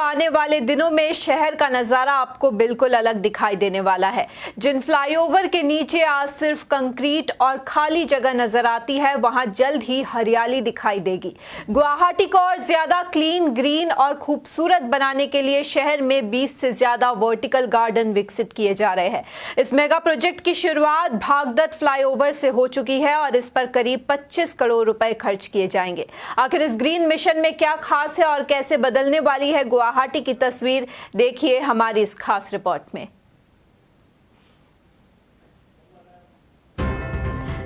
आने वाले दिनों में शहर का नजारा आपको बिल्कुल अलग दिखाई देने वाला है। जिन फ्लाईओवर के नीचे आज सिर्फ कंक्रीट और खाली जगह नजर आती है, वहां जल्द ही हरियाली दिखाई देगी। गुवाहाटी को और ज्यादा क्लीन, ग्रीन और खूबसूरत बनाने के लिए शहर में 20 से ज्यादा वर्टिकल गार्डन विकसित किए जा रहे हैं। इस मेगा प्रोजेक्ट की शुरुआत भागदत्त फ्लाईओवर से हो चुकी है और इस पर करीब 25 करोड़ रुपए खर्च किए जाएंगे। आखिर इस ग्रीन मिशन में क्या खास है और कैसे बदलने वाली है गुवाहाटी की तस्वीर, देखिए हमारी इस खास रिपोर्ट में।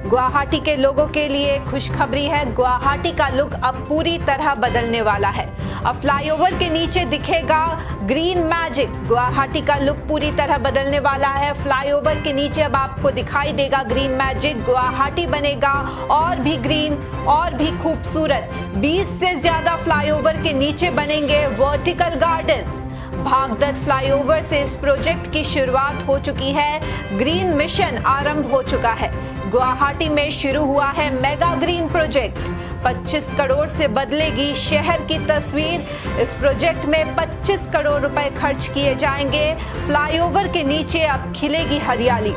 गुवाहाटी के लोगों के लिए खुशखबरी है। गुवाहाटी का लुक अब पूरी तरह बदलने वाला है। अब फ्लाईओवर के नीचे दिखेगा ग्रीन मैजिक। गुवाहाटी का लुक पूरी तरह बदलने वाला है। फ्लाईओवर के नीचे अब आपको दिखाई देगा ग्रीन मैजिक। गुवाहाटी बनेगा और भी ग्रीन और भी खूबसूरत। 20 से ज्यादा फ्लाईओवर के नीचे बनेंगे वर्टिकल गार्डन। भागदत्त फ्लाईओवर से इस प्रोजेक्ट की शुरुआत हो चुकी है। ग्रीन मिशन आरंभ हो चुका है। गुवाहाटी में शुरू हुआ है मेगा ग्रीन प्रोजेक्ट। 25 करोड़ से बदलेगी शहर की तस्वीर। इस प्रोजेक्ट में 25 करोड़ रुपए खर्च किए जाएंगे। फ्लाईओवर के नीचे अब खिलेगी हरियाली।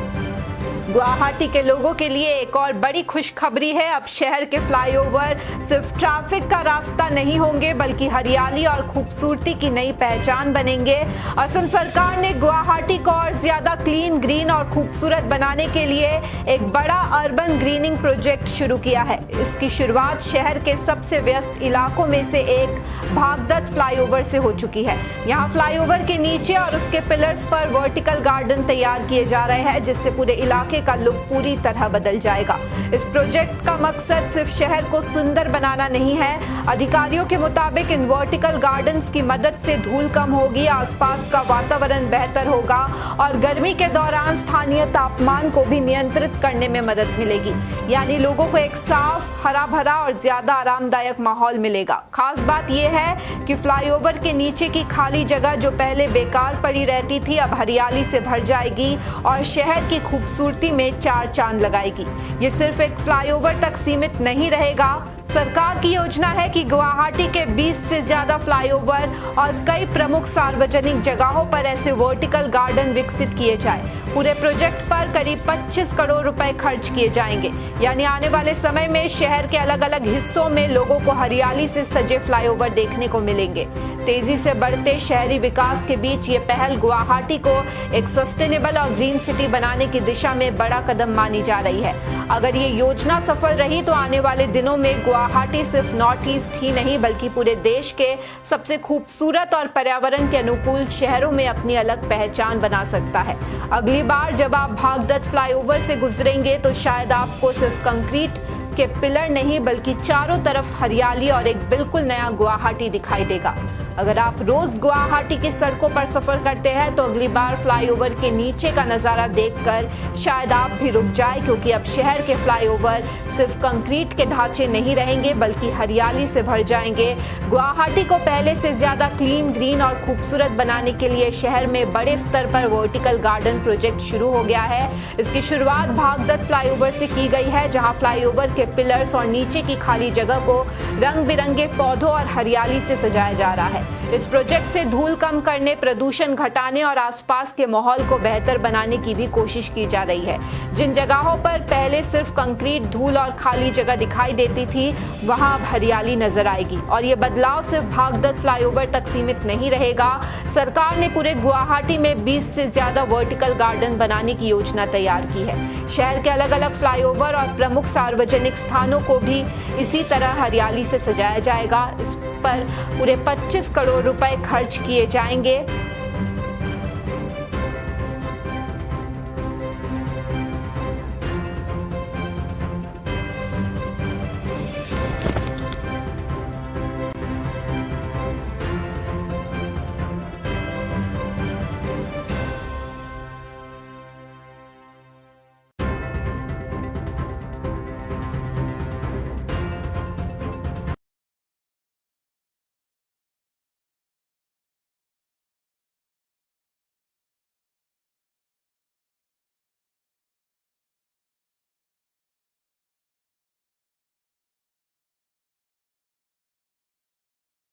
गुवाहाटी के लोगों के लिए एक और बड़ी खुशखबरी है। अब शहर के फ्लाईओवर सिर्फ ट्रैफिक का रास्ता नहीं होंगे, बल्कि हरियाली और खूबसूरती की नई पहचान बनेंगे। असम सरकार ने गुवाहाटी को और ज्यादा क्लीन, ग्रीन और खूबसूरत बनाने के लिए एक बड़ा अर्बन ग्रीनिंग प्रोजेक्ट शुरू किया है। इसकी शुरुआत शहर के सबसे व्यस्त इलाकों में से एक भागदत्त फ्लाईओवर से हो चुकी है। यहाँ फ्लाईओवर के नीचे और उसके पिलर्स पर वर्टिकल गार्डन तैयार किए जा रहे हैं, जिससे पूरे इलाके का लुक पूरी तरह बदल जाएगा। इस प्रोजेक्ट का मकसद सिर्फ शहर को सुंदर बनाना नहीं है। अधिकारियों के मुताबिक इन वर्टिकल गार्डन्स की मदद से धूल कम होगी, आसपास का वातावरण बेहतर होगा और गर्मी के दौरान स्थानीय तापमान को भी नियंत्रित करने में मदद मिलेगी। यानी लोगों को एक साफ, हरा भरा और ज्यादा आरामदायक माहौल मिलेगा। खास बात यह है कि फ्लाईओवर के नीचे की खाली जगह जो पहले बेकार पड़ी रहती थी, अब हरियाली से भर जाएगी और शहर की खूबसूरती में चार चांद लगाएगी। ये सिर्फ एक फ्लाईओवर तक सीमित नहीं रहेगा। सरकार की योजना है कि गुवाहाटी के 20 से ज्यादा फ्लाईओवर और कई प्रमुख सार्वजनिक जगहों पर ऐसे वर्टिकल गार्डन विकसित किए जाए। पूरे प्रोजेक्ट पर करीब 25 करोड़ रुपए खर्च किए जाएंगे। यानी आने वाले समय में शहर के अलग अलग हिस्सों में लोगों को हरियाली से सजे फ्लाईओवर देखने को मिलेंगे। तेजी से बढ़ते शहरी विकास के बीच ये पहल गुवाहाटी को एक सस्टेनेबल और ग्रीन सिटी बनाने की दिशा में बड़ा कदम मानी जा रही है। अगर ये योजना सफल रही तो आने वाले दिनों में गुवाहाटी सिर्फ नॉर्थ ईस्ट ही नहीं, बल्कि पूरे देश के सबसे खूबसूरत और पर्यावरण के अनुकूल शहरों में अपनी अलग पहचान बना सकता है। अगली बार जब आप भागदत्त फ्लाईओवर से गुजरेंगे तो शायद आपको सिर्फ कंक्रीट के पिलर नहीं, बल्कि चारों तरफ हरियाली और एक बिल्कुल नया गुवाहाटी दिखाई देगा। अगर आप रोज गुवाहाटी की सड़कों पर सफर करते हैं तो अगली बार फ्लाईओवर के नीचे का नजारा देखकर शायद आप भी रुक जाए, क्योंकि अब शहर के फ्लाईओवर सिर्फ कंक्रीट के ढांचे नहीं रहेंगे, बल्कि हरियाली से भर जाएंगे। गुवाहाटी को पहले से ज्यादा क्लीन, ग्रीन और खूबसूरत बनाने के लिए शहर में बड़े स्तर पर वर्टिकल गार्डन प्रोजेक्ट शुरू हो गया है। इसकी शुरुआत भागदत्त फ्लाईओवर से की गई है, जहाँ फ्लाईओवर के पिलर्स और नीचे की खाली जगह को रंग बिरंगे पौधों और हरियाली से सजाया जा रहा है। इस प्रोजेक्ट से धूल कम करने, प्रदूषण घटाने और आसपास के माहौल को बेहतर बनाने की भी कोशिश की जा रही है। जिन जगहों पर पहले सिर्फ कंक्रीट, धूल और खाली जगह दिखाई देती थी, वहां अब हरियाली नजर आएगी। और ये बदलाव सिर्फ भागदत्त फ्लाईओवर तक सीमित नहीं रहेगा। सरकार ने पूरे गुवाहाटी में 20 से ज्यादा वर्टिकल गार्डन बनाने की योजना तैयार की है। शहर के अलग अलग फ्लाईओवर और प्रमुख सार्वजनिक स्थानों को भी इसी तरह हरियाली से सजाया जाएगा। इस पर पूरे 25 करोड़ रुपए खर्च किए जाएंगे।